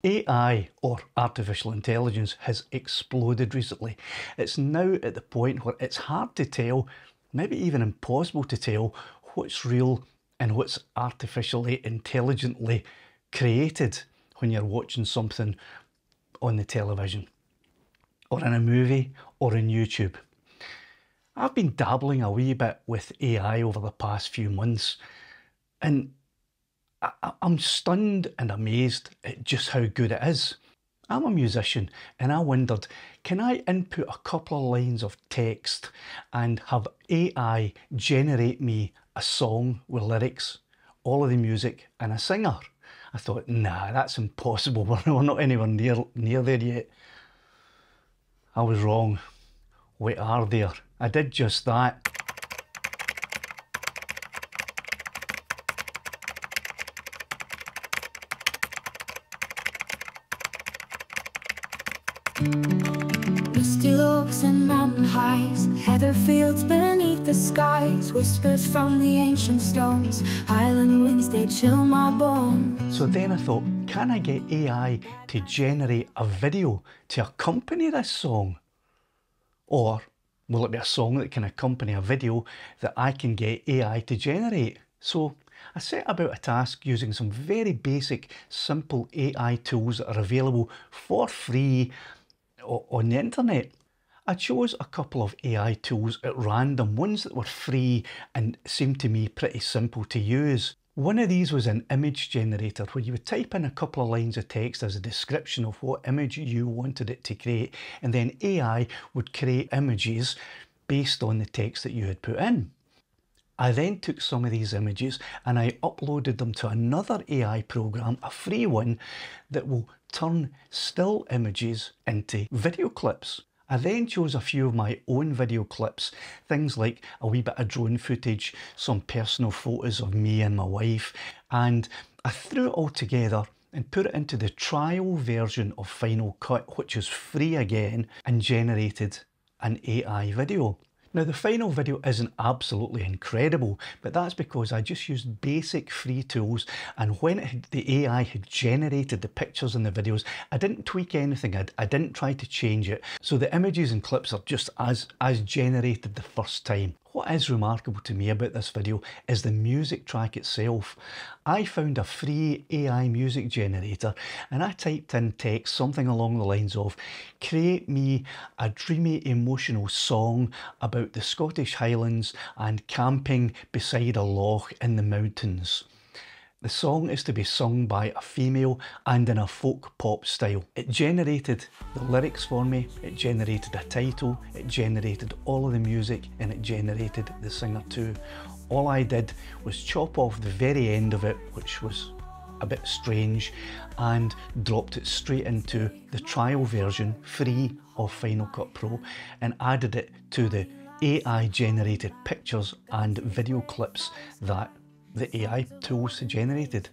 AI, or artificial intelligence, has exploded recently. It's now at the point where it's hard to tell, maybe even impossible to tell, what's real and what's artificially intelligently created when you're watching something on the television, or in a movie, or on YouTube. I've been dabbling a wee bit with AI over the past few months, and I'm stunned and amazed at just how good it is. I'm a musician and I wondered, can I input a couple of lines of text and have AI generate me a song with lyrics, all of the music and a singer? I thought, nah, that's impossible. We're not anywhere near there yet. I was wrong. We are there. I did just that. Misty looks and mountain highs, heather fields beneath the skies, whispers from the ancient stones, highland winds, they chill my bones. So then I thought, can I get AI to generate a video to accompany this song? Or will it be a song that can accompany a video that I can get AI to generate? So I set about a task using some very basic, simple AI tools that are available for free on the internet. I chose a couple of AI tools at random, ones that were free and seemed to me pretty simple to use. One of these was an image generator, where you would type in a couple of lines of text as a description of what image you wanted it to create, and then AI would create images based on the text that you had put in. I then took some of these images and I uploaded them to another AI program, a free one, that will turn still images into video clips. I then chose a few of my own video clips, things like a wee bit of drone footage, some personal photos of me and my wife, and I threw it all together and put it into the trial version of Final Cut, which is free again, and generated an AI video. Now, the final video isn't absolutely incredible, but that's because I just used basic free tools, and when the AI had generated the pictures and the videos, I didn't tweak anything, I didn't try to change it. So the images and clips are just as generated the first time. What is remarkable to me about this video is the music track itself. I found a free AI music generator and I typed in text something along the lines of, create me a dreamy emotional song about the Scottish Highlands and camping beside a loch in the mountains. The song is to be sung by a female and in a folk pop style. It generated the lyrics for me, it generated a title, it generated all of the music, and it generated the singer too. All I did was chop off the very end of it, which was a bit strange, and dropped it straight into the trial version, free, of Final Cut Pro, and added it to the AI generated pictures and video clips that the AI tools generated.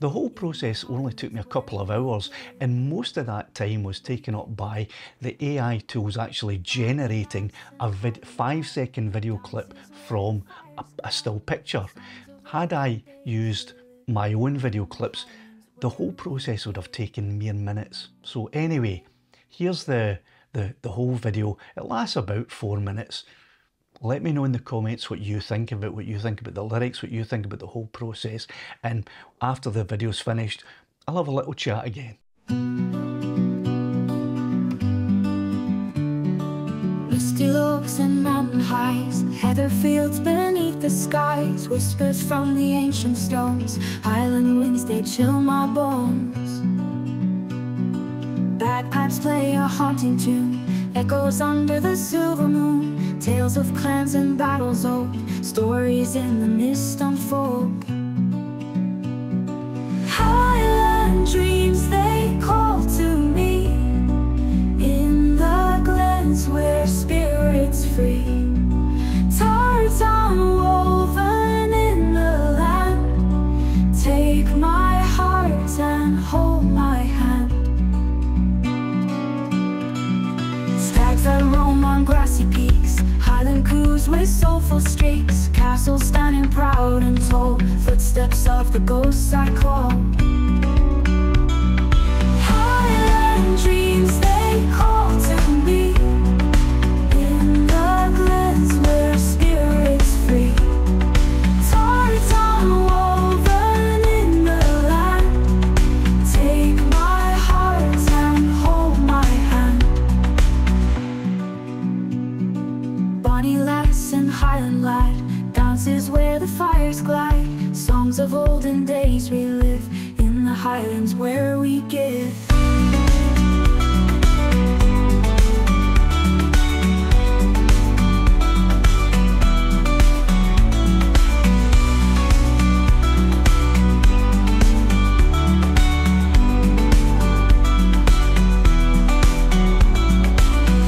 The whole process only took me a couple of hours, and most of that time was taken up by the AI tools actually generating a 5-second video clip from a still picture. Had I used my own video clips, the whole process would have taken mere minutes. So anyway, here's the whole video. It lasts about 4 minutes. Let me know in the comments what you think of it, what you think about the lyrics, what you think about the whole process, and after the video's finished, I'll have a little chat again. Misty looks and mountain highs, heather fields beneath the skies, whispers from the ancient stones, highland winds, they chill my bones. Bagpipes play a haunting tune, echoes under the silver moon, tales of clans and battles old, stories in the mist unfold. Highland dreams, they call to me, in the glens where spirits free. Tarzan woven in the land, take my heart and hold my hand. Stags that roam on grassy peaks, highland coos with soulful streaks, castles standing proud and tall, footsteps of the ghosts I call. of olden days we live in the highlands where we give.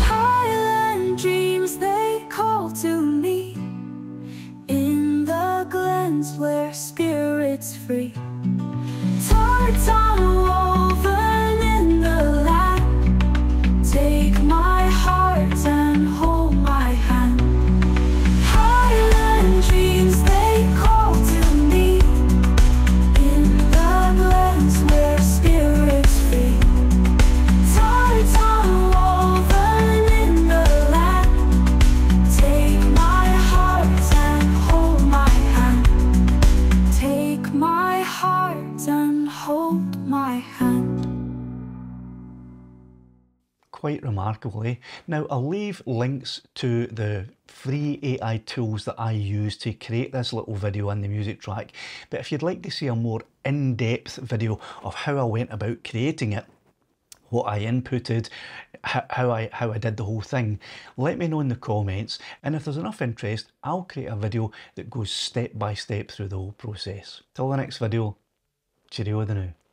Highland dreams, they call to me in the glens where spirits free. Tartan woven in the land, take my heart and hold my hand. Highland dreams, they call to me in the glens where spirits free. Tartan woven in the land, take my heart and hold my hand. Take my heart and hold my hand. Quite remarkable, eh? Now, I'll leave links to the free AI tools that I use to create this little video and the music track, but if you'd like to see a more in-depth video of how I went about creating it, what I inputted, how I did the whole thing, let me know in the comments, and if there's enough interest, I'll create a video that goes step by step through the whole process. Till the next video, cheerio the now.